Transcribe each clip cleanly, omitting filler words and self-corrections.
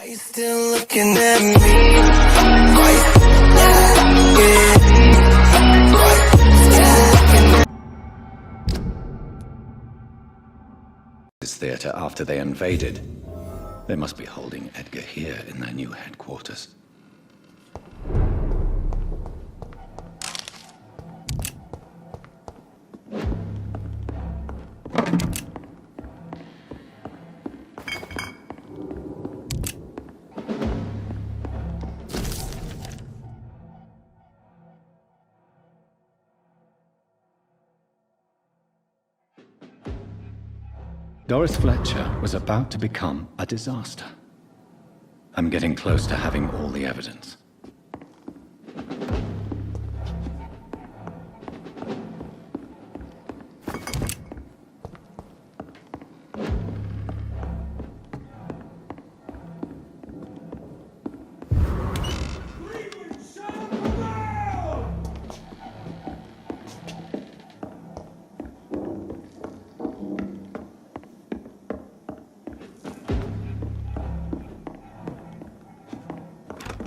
Are you still looking at me? Are you still looking at This theater after they invaded. They must be holding Edgar here in their new headquarters. Doris Fletcher was about to become a disaster. I'm getting close to having all the evidence.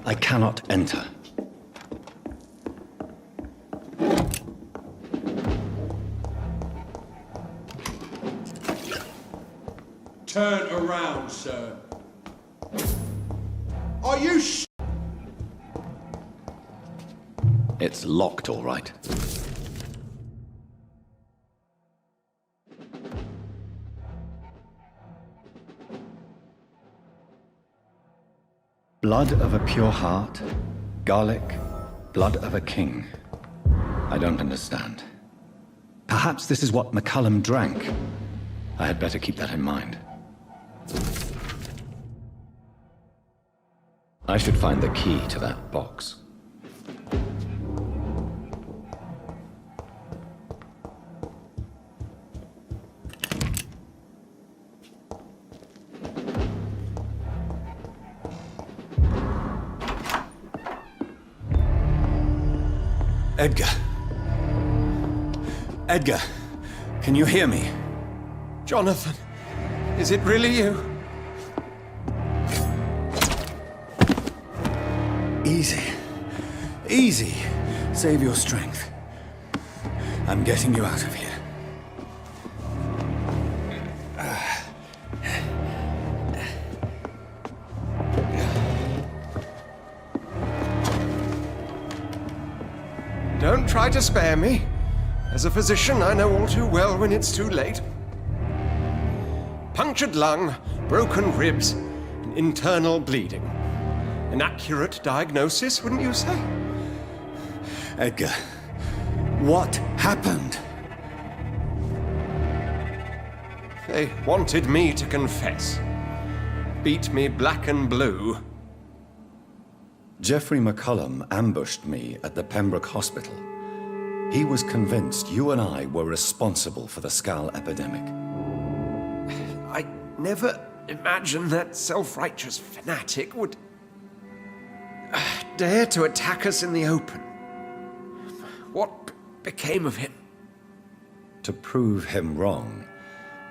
I cannot enter. Turn around, sir. Are you It's locked, all right. Blood of a pure heart, garlic, blood of a king. I don't understand. Perhaps this is what McCullum drank. I had better keep that in mind. I should find the key to that box. Edgar. Edgar, can you hear me? Jonathan, is it really you? Easy. Easy. Save your strength. I'm getting you out of here. Don't try to spare me. As a physician, I know all too well when it's too late. Punctured lung, broken ribs, and internal bleeding. An accurate diagnosis, wouldn't you say? Edgar, what happened? They wanted me to confess. Beat me black and blue. Jeffrey McCullum ambushed me at the Pembroke Hospital. He was convinced you and I were responsible for the Skal epidemic. I never imagined that self-righteous fanatic would dare to attack us in the open. What became of him? To prove him wrong,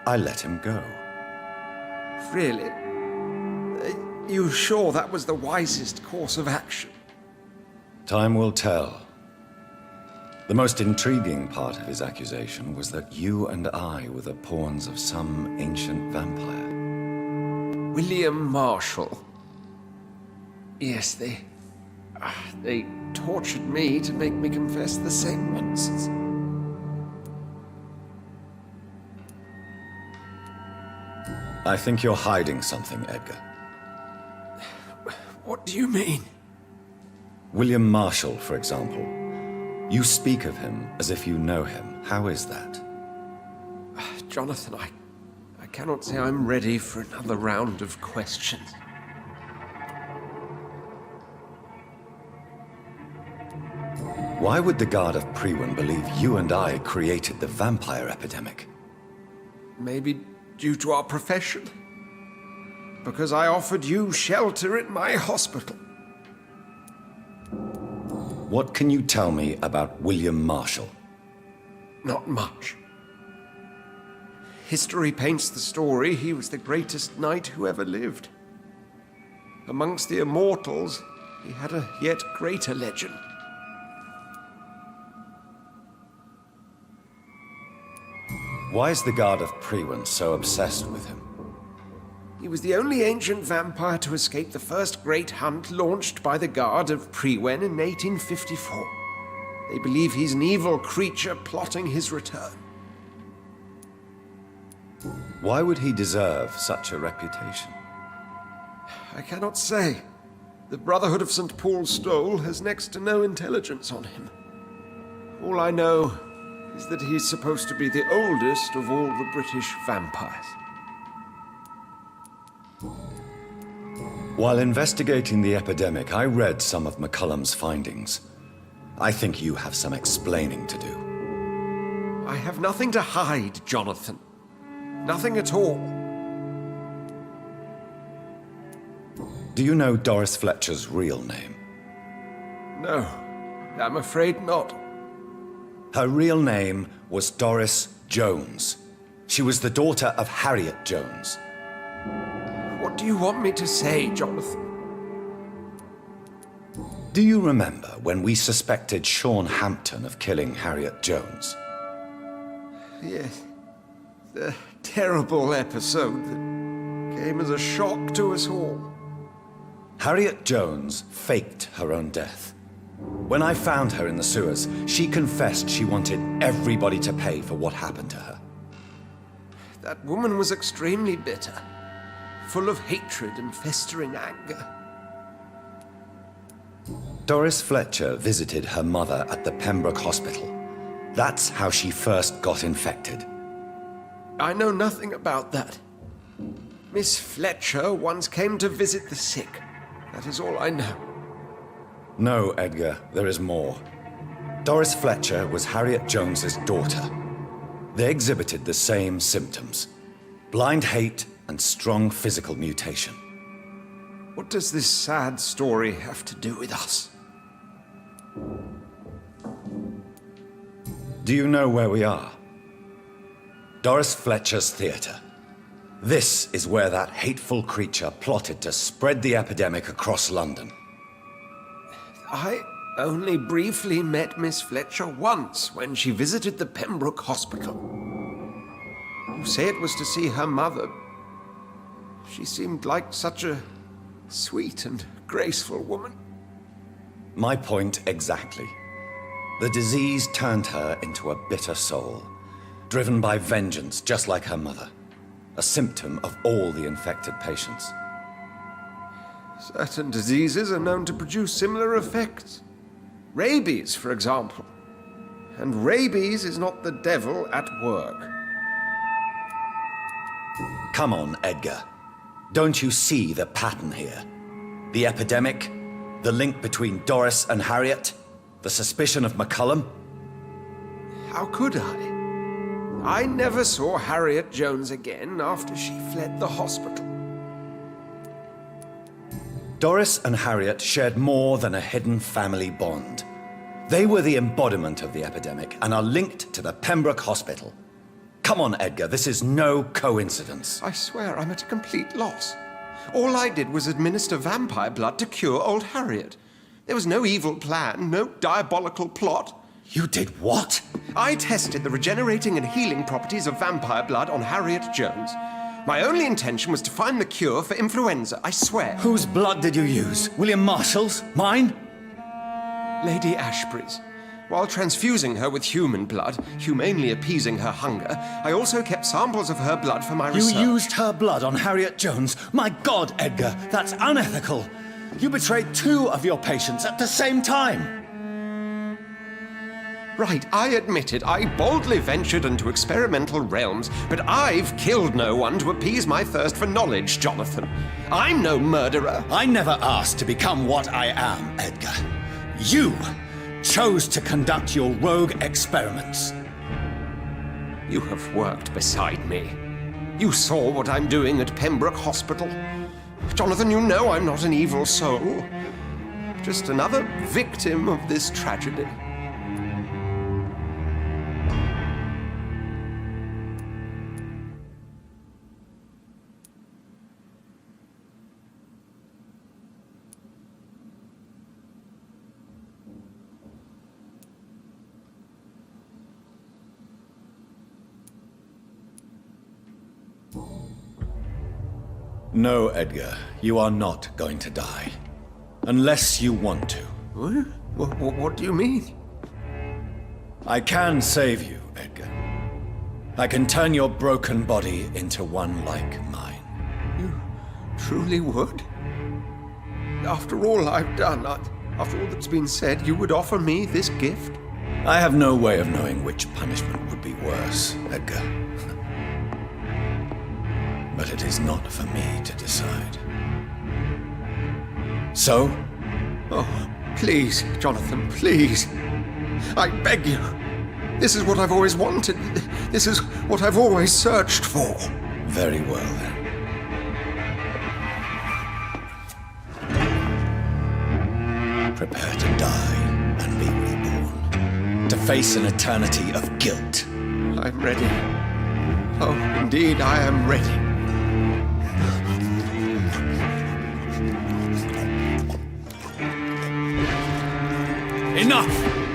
I let him go. Really? Are you sure that was the wisest course of action? Time will tell. The most intriguing part of his accusation was that you and I were the pawns of some ancient vampire. William Marshall. Yes, they tortured me to make me confess the same nonsense. I think you're hiding something, Edgar. What do you mean? William Marshall, for example. You speak of him as if you know him. How is that? Jonathan, I cannot say I'm ready for another round of questions. Why would the Guard of Priwen believe you and I created the vampire epidemic? Maybe due to our profession? Because I offered you shelter at my hospital. What can you tell me about William Marshall? Not much. History paints the story he was the greatest knight who ever lived. Amongst the immortals, he had a yet greater legend. Why is the Guard of Priwen so obsessed with him? He was the only ancient vampire to escape the first great hunt launched by the Guard of Priwen in 1854. They believe he's an evil creature plotting his return. Why would he deserve such a reputation? I cannot say. The Brotherhood of St. Paul's Stole has next to no intelligence on him. All I know is that he's supposed to be the oldest of all the British vampires. While investigating the epidemic, I read some of McCullum's findings. I think you have some explaining to do. I have nothing to hide, Jonathan. Nothing at all. Do you know Doris Fletcher's real name? No, I'm afraid not. Her real name was Doris Jones. She was the daughter of Harriet Jones. What do you want me to say, Jonathan? Do you remember when we suspected Sean Hampton of killing Harriet Jones? Yes. The terrible episode that came as a shock to us all. Harriet Jones faked her own death. When I found her in the sewers, she confessed she wanted everybody to pay for what happened to her. That woman was extremely bitter, full of hatred and festering anger. Doris Fletcher visited her mother at the Pembroke Hospital. That's how she first got infected. I know nothing about that. Miss Fletcher once came to visit the sick. That is all I know. No, Edgar, there is more. Doris Fletcher was Harriet Jones's daughter. They exhibited the same symptoms: blind hate and strong physical mutation. What does this sad story have to do with us? Do you know where we are? Doris Fletcher's theater. This is where that hateful creature plotted to spread the epidemic across London. I only briefly met Miss Fletcher once when she visited the Pembroke Hospital. You say it was to see her mother. She seemed like such a sweet and graceful woman. My point exactly. The disease turned her into a bitter soul, driven by vengeance just like her mother. A symptom of all the infected patients. Certain diseases are known to produce similar effects. Rabies, for example. And rabies is not the devil at work. Come on, Edgar. Don't you see the pattern here? The epidemic, the link between Doris and Harriet, the suspicion of McCullum? How could I? I never saw Harriet Jones again after she fled the hospital. Doris and Harriet shared more than a hidden family bond. They were the embodiment of the epidemic and are linked to the Pembroke Hospital. Come on, Edgar, this is no coincidence. I swear I'm at a complete loss. All I did was administer vampire blood to cure old Harriet. There was no evil plan, no diabolical plot. You did what? I tested the regenerating and healing properties of vampire blood on Harriet Jones. My only intention was to find the cure for influenza, I swear. Whose blood did you use? William Marshall's? Mine? Lady Ashbury's. While transfusing her with human blood, humanely appeasing her hunger, I also kept samples of her blood for my research. You used her blood on Harriet Jones? My God, Edgar, that's unethical. You betrayed 2 of your patients at the same time. Right, I admit it. I boldly ventured into experimental realms, but I've killed no one to appease my thirst for knowledge, Jonathan. I'm no murderer. I never asked to become what I am, Edgar. You chose to conduct your rogue experiments. You have worked beside me. You saw what I'm doing at Pembroke Hospital. Jonathan, you know I'm not an evil soul. Just another victim of this tragedy. No, Edgar, you are not going to die. Unless you want to. What do you mean? I can save you, Edgar. I can turn your broken body into one like mine. You truly would? After all I've done, after all that's been said, you would offer me this gift? I have no way of knowing which punishment would be worse, Edgar. But it is not for me to decide. So? Oh, please, Jonathan, please. I beg you. This is what I've always wanted. This is what I've always searched for. Very well, then. Prepare to die and be reborn. To face an eternity of guilt. I'm ready. Oh, indeed, I am ready. Enough!